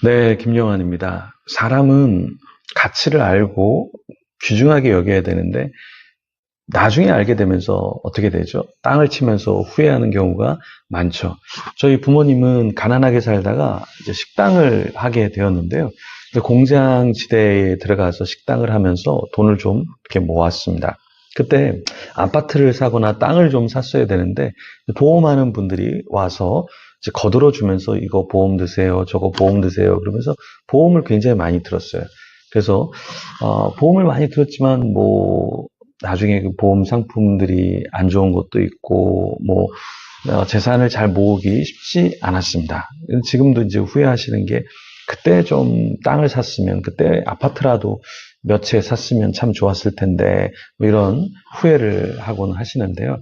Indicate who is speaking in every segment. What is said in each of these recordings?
Speaker 1: 네, 김영환입니다. 사람은 가치를 알고 귀중하게 여겨야 되는데 나중에 알게 되면서 어떻게 되죠? 땅을 치면서 후회하는 경우가 많죠. 저희 부모님은 가난하게 살다가 이제 식당을 하게 되었는데요. 이제 공장 지대에 들어가서 식당을 하면서 돈을 좀 이렇게 모았습니다. 그때 아파트를 사거나 땅을 좀 샀어야 되는데 보험하는 분들이 와서 이제 거들어 주면서 이거 보험 드세요, 저거 보험 드세요 그러면서 보험을 굉장히 많이 들었어요. 그래서 보험을 많이 들었지만 뭐 나중에 그 보험 상품들이 안 좋은 것도 있고 뭐 재산을 잘 모으기 쉽지 않았습니다. 지금도 이제 후회하시는 게 그때 좀 땅을 샀으면, 그때 아파트라도 몇 채 샀으면 참 좋았을 텐데, 뭐 이런 후회를 하곤 하시는데요.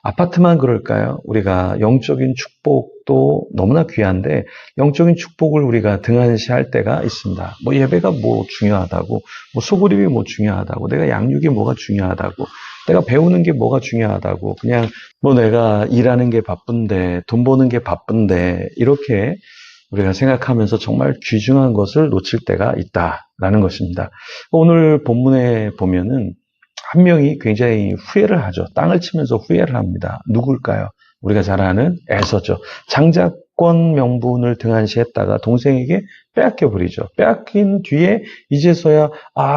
Speaker 1: 아파트만 그럴까요? 우리가 영적인 축복도 너무나 귀한데, 영적인 축복을 우리가 등한시할 때가 있습니다. 뭐 예배가 뭐 중요하다고, 뭐 소그림이 뭐 중요하다고, 내가 양육이 뭐가 중요하다고, 내가 배우는 게 뭐가 중요하다고, 그냥 뭐 내가 일하는 게 바쁜데, 돈 버는 게 바쁜데, 이렇게 우리가 생각하면서 정말 귀중한 것을 놓칠 때가 있다라는 것입니다. 오늘 본문에 보면은 한 명이 굉장히 후회를 하죠. 땅을 치면서 후회를 합니다. 누굴까요? 우리가 잘 아는 에서죠. 장자권 명분을 등한시했다가 동생에게 빼앗겨 버리죠. 빼앗긴 뒤에 이제서야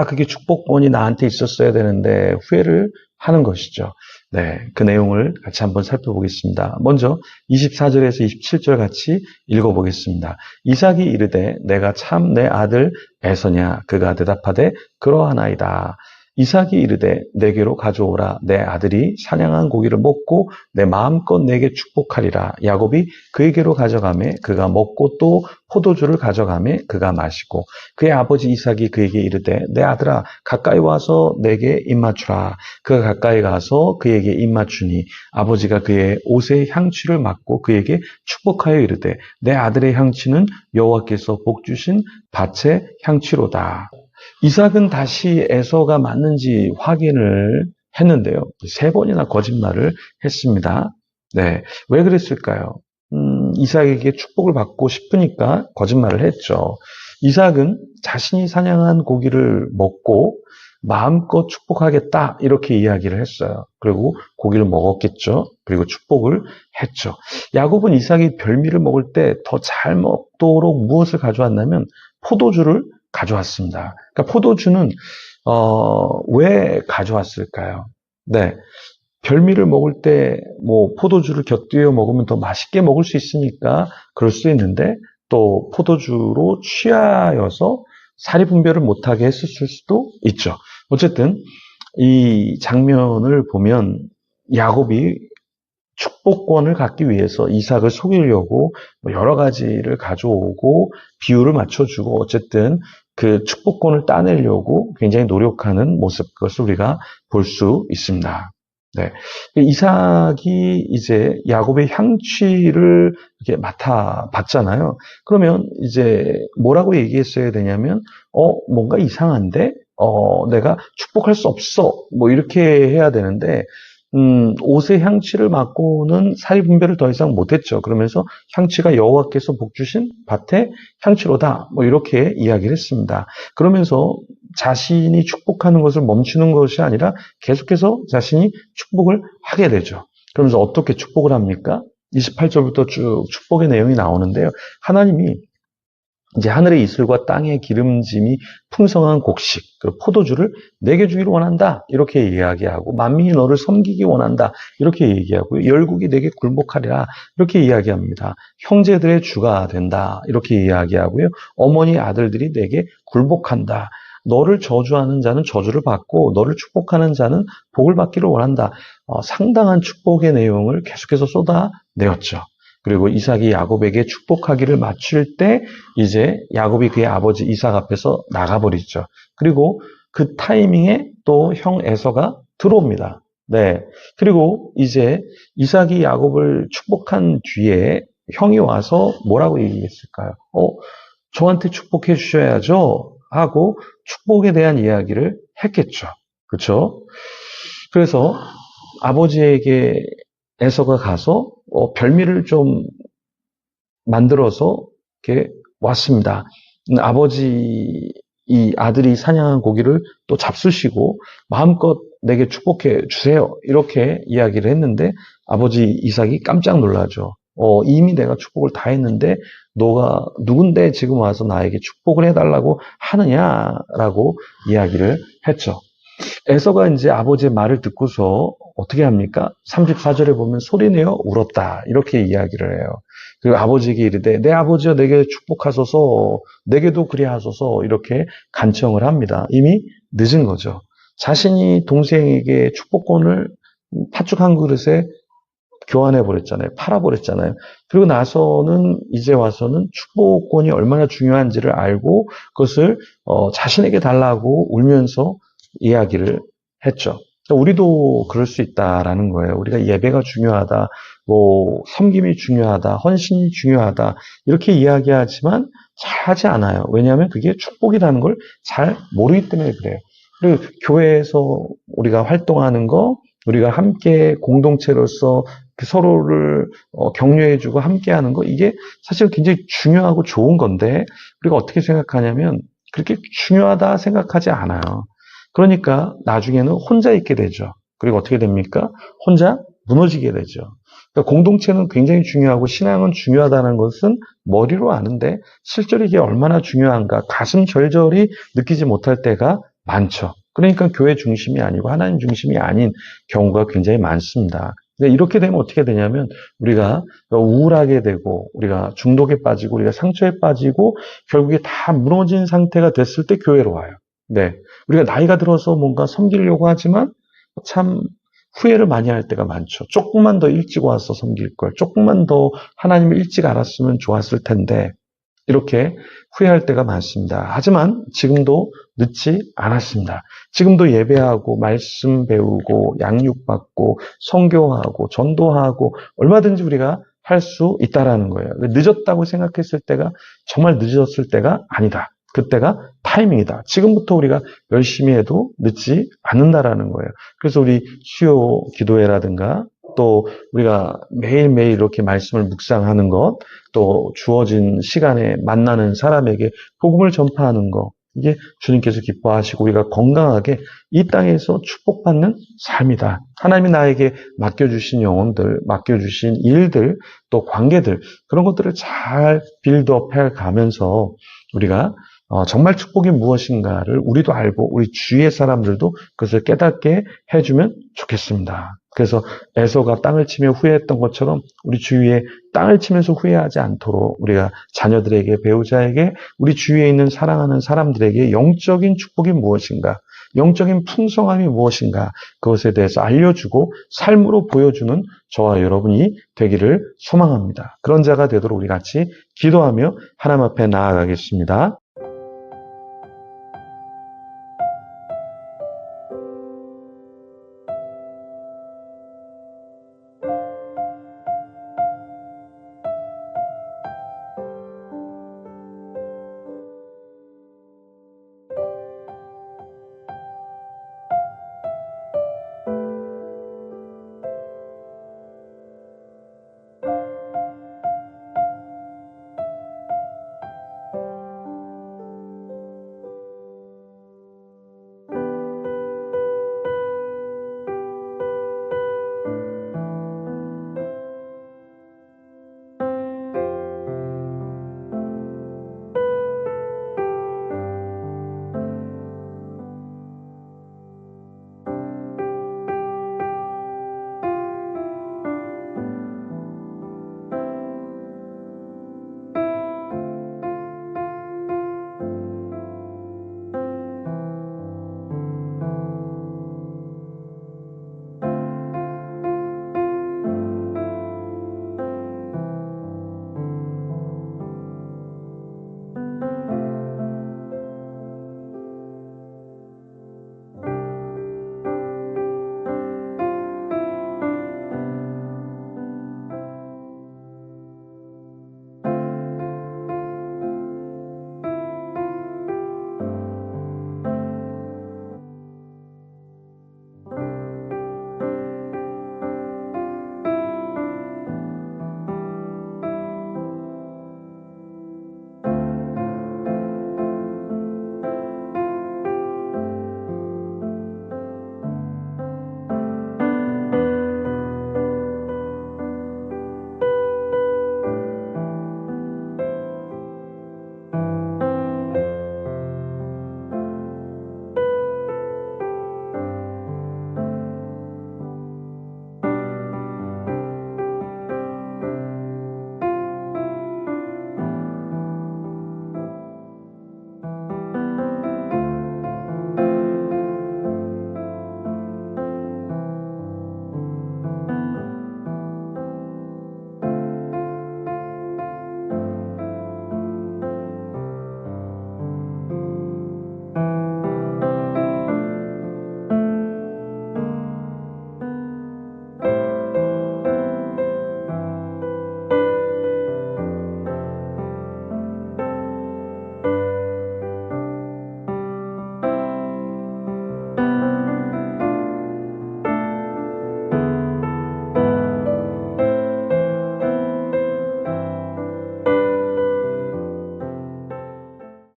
Speaker 1: 그게 축복권이 나한테 있었어야 되는데 후회를 하는 것이죠. 네, 그 내용을 같이 한번 살펴보겠습니다. 먼저 24절에서 27절 같이 읽어보겠습니다. 이삭이 이르되 내가 참 내 아들 에서냐? 그가 대답하되 그러하나이다. 이삭이 이르되 내게로 가져오라. 내 아들이 사냥한 고기를 먹고 내 마음껏 내게 축복하리라. 야곱이 그에게로 가져가매 그가 먹고 또 포도주를 가져가매 그가 마시고 그의 아버지 이삭이 그에게 이르되 내 아들아 가까이 와서 내게 입맞추라. 그가 가까이 가서 그에게 입맞추니 아버지가 그의 옷의 향취를 맡고 그에게 축복하여 이르되 내 아들의 향취는 여호와께서 복 주신 밭의 향취로다. 이삭은 다시 에서가 맞는지 확인을 했는데요. 3번이나 거짓말을 했습니다. 네, 왜 그랬을까요? 이삭에게 축복을 받고 싶으니까 거짓말을 했죠. 이삭은 자신이 사냥한 고기를 먹고 마음껏 축복하겠다 이렇게 이야기를 했어요. 그리고 고기를 먹었겠죠. 그리고 축복을 했죠. 야곱은 이삭이 별미를 먹을 때 더 잘 먹도록 무엇을 가져왔냐면 포도주를 가져왔습니다. 그러니까 포도주는 왜 가져왔을까요? 네, 별미를 먹을 때 뭐 포도주를 곁들여 먹으면 더 맛있게 먹을 수 있으니까 그럴 수 있는데 또 포도주로 취하여서 사리 분별을 못하게 했을 수도 있죠. 어쨌든 이 장면을 보면 야곱이 축복권을 갖기 위해서 이삭을 속이려고 여러 가지를 가져오고 비율을 맞춰주고 어쨌든 그 축복권을 따내려고 굉장히 노력하는 모습, 그것을 우리가 볼 수 있습니다. 네. 이삭이 이제 야곱의 향취를 이렇게 맡아봤잖아요. 그러면 이제 뭐라고 얘기했어야 되냐면, 뭔가 이상한데? 내가 축복할 수 없어. 뭐 이렇게 해야 되는데, 옷의 향취를 맡고는 사리 분별을 더 이상 못했죠. 그러면서 향취가 여호와께서 복 주신 밭의 향취로다. 뭐 이렇게 이야기를 했습니다. 그러면서 자신이 축복하는 것을 멈추는 것이 아니라 계속해서 자신이 축복을 하게 되죠. 그러면서 어떻게 축복을 합니까? 28절부터 쭉 축복의 내용이 나오는데요. 하나님이 이제 하늘의 이슬과 땅의 기름짐이 풍성한 곡식, 그 포도주를 내게 주기를 원한다. 이렇게 이야기하고, 만민이 너를 섬기기 원한다. 이렇게 얘기하고요. 열국이 내게 굴복하리라. 이렇게 이야기합니다. 형제들의 주가 된다. 이렇게 이야기하고요. 어머니 아들들이 내게 굴복한다. 너를 저주하는 자는 저주를 받고 너를 축복하는 자는 복을 받기를 원한다. 상당한 축복의 내용을 계속해서 쏟아내었죠. 그리고 이삭이 야곱에게 축복하기를 마칠 때 이제 야곱이 그의 아버지 이삭 앞에서 나가버리죠. 그리고 그 타이밍에 또 형 에서가 들어옵니다. 네. 그리고 이제 이삭이 야곱을 축복한 뒤에 형이 와서 뭐라고 얘기했을까요? 저한테 축복해 주셔야죠. 하고 축복에 대한 이야기를 했겠죠. 그렇죠? 그래서 아버지에게 에서가 가서 별미를 좀 만들어서 이렇게 왔습니다. 아버지 이 아들이 사냥한 고기를 또 잡수시고 마음껏 내게 축복해 주세요. 이렇게 이야기를 했는데 아버지 이삭이 깜짝 놀라죠. 이미 내가 축복을 다 했는데 너가 누군데 지금 와서 나에게 축복을 해달라고 하느냐라고 이야기를 했죠. 에서가 이제 아버지의 말을 듣고서 어떻게 합니까? 34절에 보면 소리내어 울었다. 이렇게 이야기를 해요. 그리고 아버지에게 이르되 내 아버지여 내게 축복하소서 내게도 그리하소서 이렇게 간청을 합니다. 이미 늦은 거죠. 자신이 동생에게 축복권을 팥죽 한 그릇에 교환해 버렸잖아요. 팔아 버렸잖아요. 그리고 나서는 이제 와서는 축복권이 얼마나 중요한지를 알고 그것을 자신에게 달라고 울면서 이야기를 했죠. 우리도 그럴 수 있다라는 거예요. 우리가 예배가 중요하다, 뭐 섬김이 중요하다, 헌신이 중요하다 이렇게 이야기하지만 잘 하지 않아요. 왜냐하면 그게 축복이라는 걸 잘 모르기 때문에 그래요. 그리고 교회에서 우리가 활동하는 거, 우리가 함께 공동체로서 서로를 격려해주고 함께하는 거 이게 사실 굉장히 중요하고 좋은 건데 우리가 어떻게 생각하냐면 그렇게 중요하다 생각하지 않아요. 그러니까 나중에는 혼자 있게 되죠. 그리고 어떻게 됩니까? 혼자 무너지게 되죠. 그러니까 공동체는 굉장히 중요하고 신앙은 중요하다는 것은 머리로 아는데 실제로 이게 얼마나 중요한가 가슴 절절히 느끼지 못할 때가 많죠. 그러니까 교회 중심이 아니고 하나님 중심이 아닌 경우가 굉장히 많습니다. 이렇게 되면 어떻게 되냐면 우리가 우울하게 되고 우리가 중독에 빠지고 우리가 상처에 빠지고 결국에 다 무너진 상태가 됐을 때 교회로 와요. 네. 우리가 나이가 들어서 뭔가 섬기려고 하지만 참 후회를 많이 할 때가 많죠. 조금만 더 일찍 와서 섬길 걸, 조금만 더 하나님을 일찍 알았으면 좋았을 텐데 이렇게 후회할 때가 많습니다. 하지만 지금도 늦지 않았습니다. 지금도 예배하고 말씀 배우고 양육받고 선교하고 전도하고 얼마든지 우리가 할 수 있다라는 거예요. 늦었다고 생각했을 때가 정말 늦었을 때가 아니다. 그때가 타이밍이다. 지금부터 우리가 열심히 해도 늦지 않는다라는 거예요. 그래서 우리 수요 기도회라든가 또 우리가 매일매일 이렇게 말씀을 묵상하는 것, 또 주어진 시간에 만나는 사람에게 복음을 전파하는 것, 이게 주님께서 기뻐하시고 우리가 건강하게 이 땅에서 축복받는 삶이다. 하나님이 나에게 맡겨주신 영혼들, 맡겨주신 일들, 또 관계들, 그런 것들을 잘 빌드업해 가면서 우리가 정말 축복이 무엇인가를 우리도 알고 우리 주위의 사람들도 그것을 깨닫게 해주면 좋겠습니다. 그래서 에서가 땅을 치며 후회했던 것처럼 우리 주위에 땅을 치면서 후회하지 않도록 우리가 자녀들에게, 배우자에게, 우리 주위에 있는 사랑하는 사람들에게 영적인 축복이 무엇인가, 영적인 풍성함이 무엇인가 그것에 대해서 알려주고 삶으로 보여주는 저와 여러분이 되기를 소망합니다. 그런 자가 되도록 우리 같이 기도하며 하나님 앞에 나아가겠습니다.